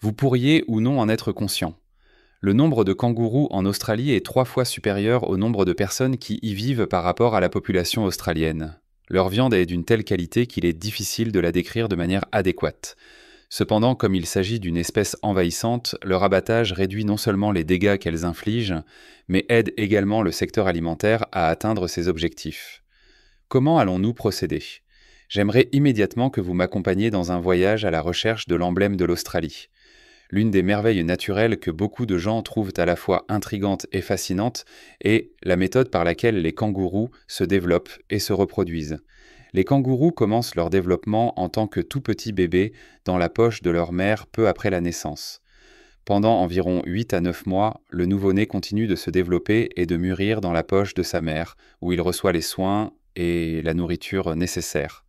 Vous pourriez ou non en être conscient. Le nombre de kangourous en Australie est 3 fois supérieur au nombre de personnes qui y vivent par rapport à la population australienne. Leur viande est d'une telle qualité qu'il est difficile de la décrire de manière adéquate. Cependant, comme il s'agit d'une espèce envahissante, leur abattage réduit non seulement les dégâts qu'elles infligent, mais aide également le secteur alimentaire à atteindre ses objectifs. Comment allons-nous procéder? J'aimerais immédiatement que vous m'accompagniez dans un voyage à la recherche de l'emblème de l'Australie. L'une des merveilles naturelles que beaucoup de gens trouvent à la fois intrigante et fascinante est la méthode par laquelle les kangourous se développent et se reproduisent. Les kangourous commencent leur développement en tant que tout petits bébés dans la poche de leur mère peu après la naissance. Pendant environ 8 à 9 mois, le nouveau-né continue de se développer et de mûrir dans la poche de sa mère, où il reçoit les soins et la nourriture nécessaires.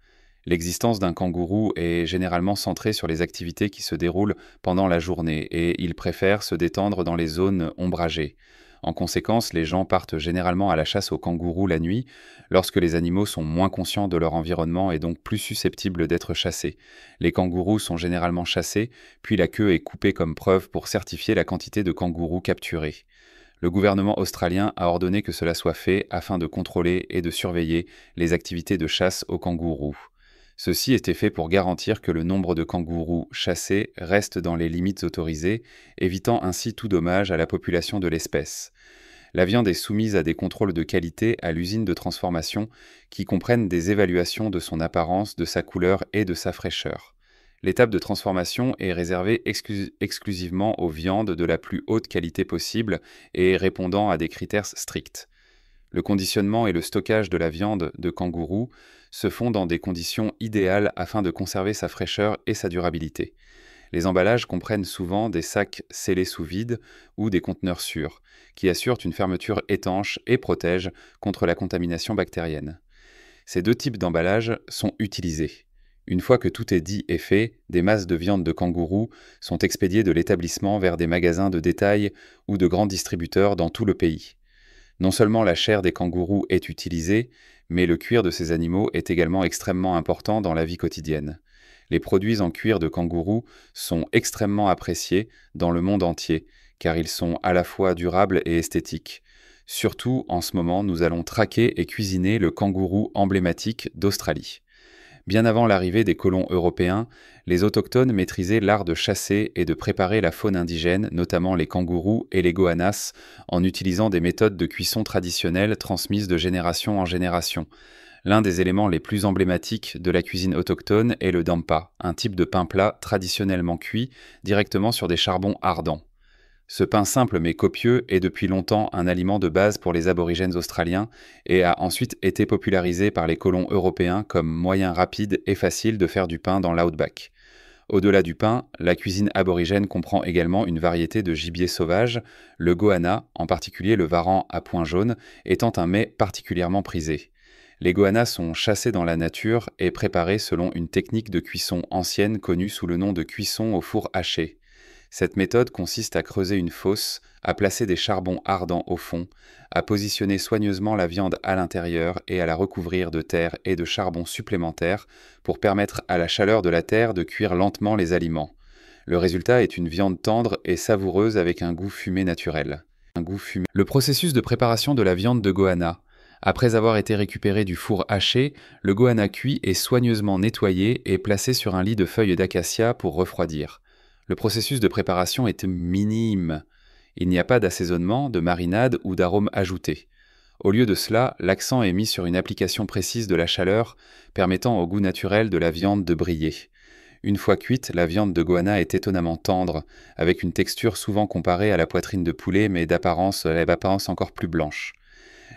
L'existence d'un kangourou est généralement centrée sur les activités qui se déroulent pendant la journée et il préfère se détendre dans les zones ombragées. En conséquence, les gens partent généralement à la chasse aux kangourous la nuit, lorsque les animaux sont moins conscients de leur environnement et donc plus susceptibles d'être chassés. Les kangourous sont généralement chassés, puis la queue est coupée comme preuve pour certifier la quantité de kangourous capturés. Le gouvernement australien a ordonné que cela soit fait afin de contrôler et de surveiller les activités de chasse aux kangourous. Ceci était fait pour garantir que le nombre de kangourous chassés reste dans les limites autorisées, évitant ainsi tout dommage à la population de l'espèce. La viande est soumise à des contrôles de qualité à l'usine de transformation qui comprennent des évaluations de son apparence, de sa couleur et de sa fraîcheur. L'étape de transformation est réservée exclusivement aux viandes de la plus haute qualité possible et répondant à des critères stricts. Le conditionnement et le stockage de la viande de kangourou se font dans des conditions idéales afin de conserver sa fraîcheur et sa durabilité. Les emballages comprennent souvent des sacs scellés sous vide ou des conteneurs sûrs, qui assurent une fermeture étanche et protègent contre la contamination bactérienne. Ces deux types d'emballages sont utilisés. Une fois que tout est dit et fait, des masses de viande de kangourou sont expédiées de l'établissement vers des magasins de détail ou de grands distributeurs dans tout le pays. Non seulement la chair des kangourous est utilisée, mais le cuir de ces animaux est également extrêmement important dans la vie quotidienne. Les produits en cuir de kangourou sont extrêmement appréciés dans le monde entier, car ils sont à la fois durables et esthétiques. Surtout, en ce moment, nous allons traquer et cuisiner le kangourou emblématique d'Australie. Bien avant l'arrivée des colons européens, les autochtones maîtrisaient l'art de chasser et de préparer la faune indigène, notamment les kangourous et les goannas, en utilisant des méthodes de cuisson traditionnelles transmises de génération en génération. L'un des éléments les plus emblématiques de la cuisine autochtone est le dampa, un type de pain plat traditionnellement cuit directement sur des charbons ardents. Ce pain simple mais copieux est depuis longtemps un aliment de base pour les aborigènes australiens et a ensuite été popularisé par les colons européens comme moyen rapide et facile de faire du pain dans l'outback. Au-delà du pain, la cuisine aborigène comprend également une variété de gibier sauvage, le goanna, en particulier le varan à points jaunes, étant un mets particulièrement prisé. Les goannas sont chassés dans la nature et préparés selon une technique de cuisson ancienne connue sous le nom de cuisson au four haché. Cette méthode consiste à creuser une fosse, à placer des charbons ardents au fond, à positionner soigneusement la viande à l'intérieur et à la recouvrir de terre et de charbon supplémentaires pour permettre à la chaleur de la terre de cuire lentement les aliments. Le résultat est une viande tendre et savoureuse avec un goût fumé naturel. Le processus de préparation de la viande de goanna. Après avoir été récupéré du four haché, le goanna cuit est soigneusement nettoyé et placé sur un lit de feuilles d'acacia pour refroidir. Le processus de préparation est minime. Il n'y a pas d'assaisonnement, de marinade ou d'arôme ajouté. Au lieu de cela, l'accent est mis sur une application précise de la chaleur, permettant au goût naturel de la viande de briller. Une fois cuite, la viande de goanna est étonnamment tendre, avec une texture souvent comparée à la poitrine de poulet, mais d'apparence encore plus blanche.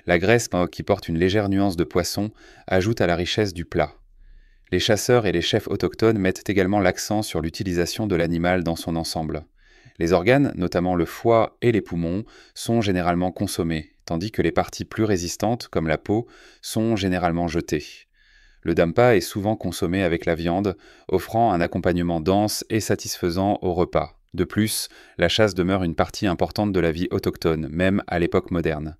La graisse, qui porte une légère nuance de poisson, ajoute à la richesse du plat. Les chasseurs et les chefs autochtones mettent également l'accent sur l'utilisation de l'animal dans son ensemble. Les organes, notamment le foie et les poumons, sont généralement consommés, tandis que les parties plus résistantes, comme la peau, sont généralement jetées. Le dampa est souvent consommé avec la viande, offrant un accompagnement dense et satisfaisant au repas. De plus, la chasse demeure une partie importante de la vie autochtone, même à l'époque moderne.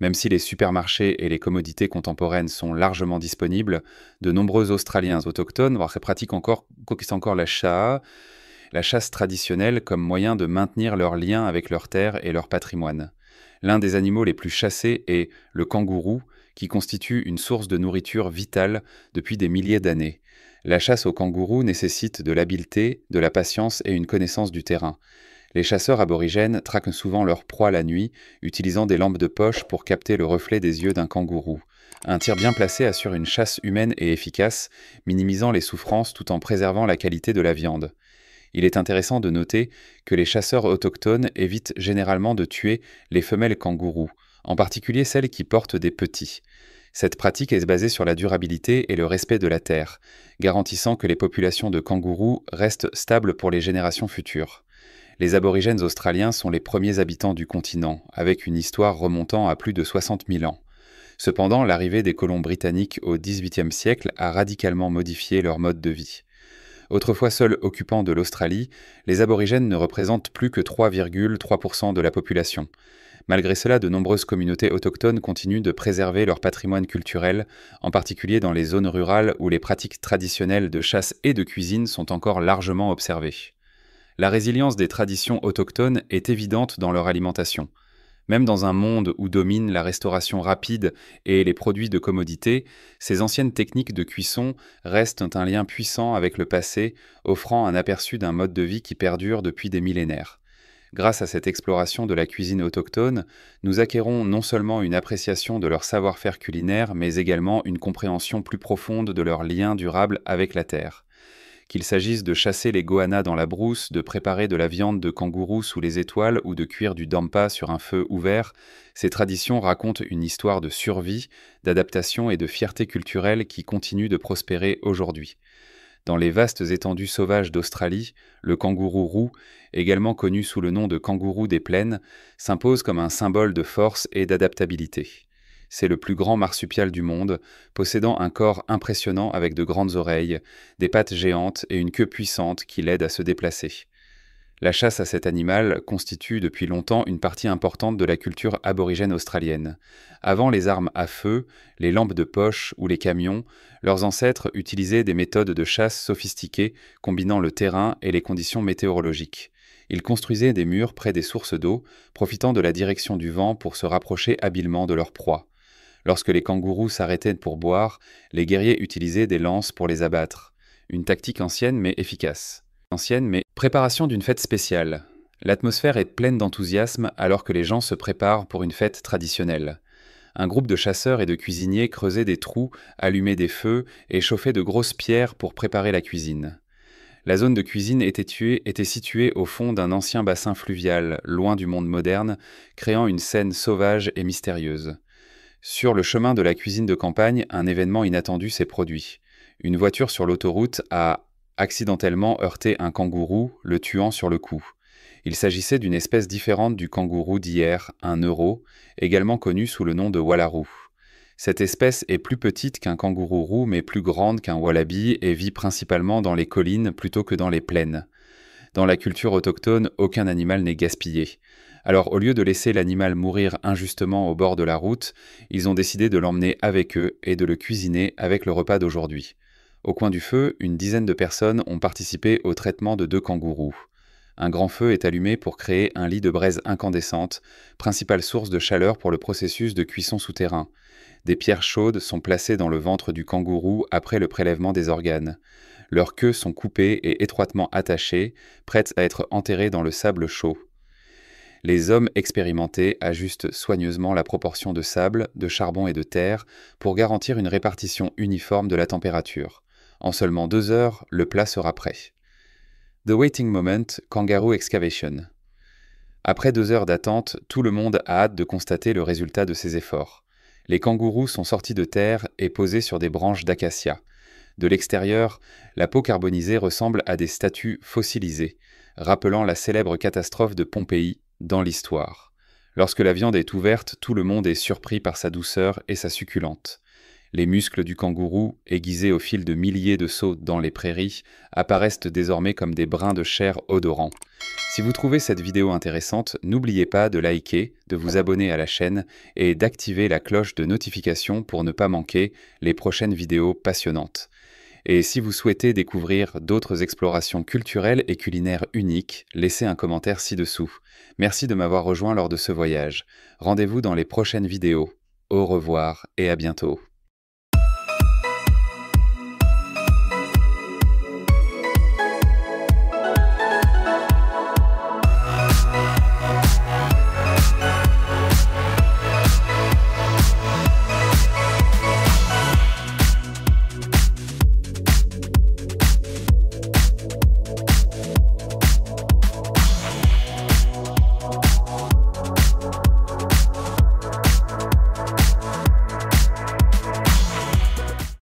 Même si les supermarchés et les commodités contemporaines sont largement disponibles, de nombreux Australiens autochtones pratiquent encore la chasse la chasse traditionnelle comme moyen de maintenir leur lien avec leur terre et leur patrimoine. L'un des animaux les plus chassés est le kangourou, qui constitue une source de nourriture vitale depuis des milliers d'années. La chasse au kangourou nécessite de l'habileté, de la patience et une connaissance du terrain. Les chasseurs aborigènes traquent souvent leur proie la nuit, utilisant des lampes de poche pour capter le reflet des yeux d'un kangourou. Un tir bien placé assure une chasse humaine et efficace, minimisant les souffrances tout en préservant la qualité de la viande. Il est intéressant de noter que les chasseurs autochtones évitent généralement de tuer les femelles kangourous, en particulier celles qui portent des petits. Cette pratique est basée sur la durabilité et le respect de la terre, garantissant que les populations de kangourous restent stables pour les générations futures. Les aborigènes australiens sont les premiers habitants du continent, avec une histoire remontant à plus de 60 000 ans. Cependant, l'arrivée des colons britanniques au XVIIIe siècle a radicalement modifié leur mode de vie. Autrefois seuls occupants de l'Australie, les aborigènes ne représentent plus que 3,3% de la population. Malgré cela, de nombreuses communautés autochtones continuent de préserver leur patrimoine culturel, en particulier dans les zones rurales où les pratiques traditionnelles de chasse et de cuisine sont encore largement observées. La résilience des traditions autochtones est évidente dans leur alimentation. Même dans un monde où domine la restauration rapide et les produits de commodité, ces anciennes techniques de cuisson restent un lien puissant avec le passé, offrant un aperçu d'un mode de vie qui perdure depuis des millénaires. Grâce à cette exploration de la cuisine autochtone, nous acquérons non seulement une appréciation de leur savoir-faire culinaire, mais également une compréhension plus profonde de leur lien durable avec la terre. Qu'il s'agisse de chasser les goannas dans la brousse, de préparer de la viande de kangourou sous les étoiles ou de cuire du dampa sur un feu ouvert, ces traditions racontent une histoire de survie, d'adaptation et de fierté culturelle qui continue de prospérer aujourd'hui. Dans les vastes étendues sauvages d'Australie, le kangourou roux, également connu sous le nom de kangourou des plaines, s'impose comme un symbole de force et d'adaptabilité. C'est le plus grand marsupial du monde, possédant un corps impressionnant avec de grandes oreilles, des pattes géantes et une queue puissante qui l'aide à se déplacer. La chasse à cet animal constitue depuis longtemps une partie importante de la culture aborigène australienne. Avant les armes à feu, les lampes de poche ou les camions, leurs ancêtres utilisaient des méthodes de chasse sophistiquées combinant le terrain et les conditions météorologiques. Ils construisaient des murs près des sources d'eau, profitant de la direction du vent pour se rapprocher habilement de leur proie. Lorsque les kangourous s'arrêtaient pour boire, les guerriers utilisaient des lances pour les abattre. Une tactique ancienne mais efficace. Préparation d'une fête spéciale. L'atmosphère est pleine d'enthousiasme alors que les gens se préparent pour une fête traditionnelle. Un groupe de chasseurs et de cuisiniers creusait des trous, allumait des feux et chauffait de grosses pierres pour préparer la cuisine. La zone de cuisine était située au fond d'un ancien bassin fluvial, loin du monde moderne, créant une scène sauvage et mystérieuse. Sur le chemin de la cuisine de campagne, un événement inattendu s'est produit. Une voiture sur l'autoroute a accidentellement heurté un kangourou, le tuant sur le coup. Il s'agissait d'une espèce différente du kangourou d'hier, un euro, également connu sous le nom de wallaroo. Cette espèce est plus petite qu'un kangourou roux mais plus grande qu'un wallaby et vit principalement dans les collines plutôt que dans les plaines. Dans la culture autochtone, aucun animal n'est gaspillé. Alors au lieu de laisser l'animal mourir injustement au bord de la route, ils ont décidé de l'emmener avec eux et de le cuisiner avec le repas d'aujourd'hui. Au coin du feu, une dizaine de personnes ont participé au traitement de 2 kangourous. Un grand feu est allumé pour créer un lit de braise incandescente, principale source de chaleur pour le processus de cuisson souterrain. Des pierres chaudes sont placées dans le ventre du kangourou après le prélèvement des organes. Leurs queues sont coupées et étroitement attachées, prêtes à être enterrées dans le sable chaud. Les hommes expérimentés ajustent soigneusement la proportion de sable, de charbon et de terre pour garantir une répartition uniforme de la température. En seulement 2 heures, le plat sera prêt. The Waiting Moment, Kangaroo Excavation. Après 2 heures d'attente, tout le monde a hâte de constater le résultat de ses efforts. Les kangourous sont sortis de terre et posés sur des branches d'acacia. De l'extérieur, la peau carbonisée ressemble à des statues fossilisées, rappelant la célèbre catastrophe de Pompéi dans l'histoire. Lorsque la viande est ouverte, tout le monde est surpris par sa douceur et sa succulente. Les muscles du kangourou, aiguisés au fil de milliers de sauts dans les prairies, apparaissent désormais comme des brins de chair odorants. Si vous trouvez cette vidéo intéressante, n'oubliez pas de liker, de vous abonner à la chaîne et d'activer la cloche de notification pour ne pas manquer les prochaines vidéos passionnantes. Et si vous souhaitez découvrir d'autres explorations culturelles et culinaires uniques, laissez un commentaire ci-dessous. Merci de m'avoir rejoint lors de ce voyage. Rendez-vous dans les prochaines vidéos. Au revoir et à bientôt.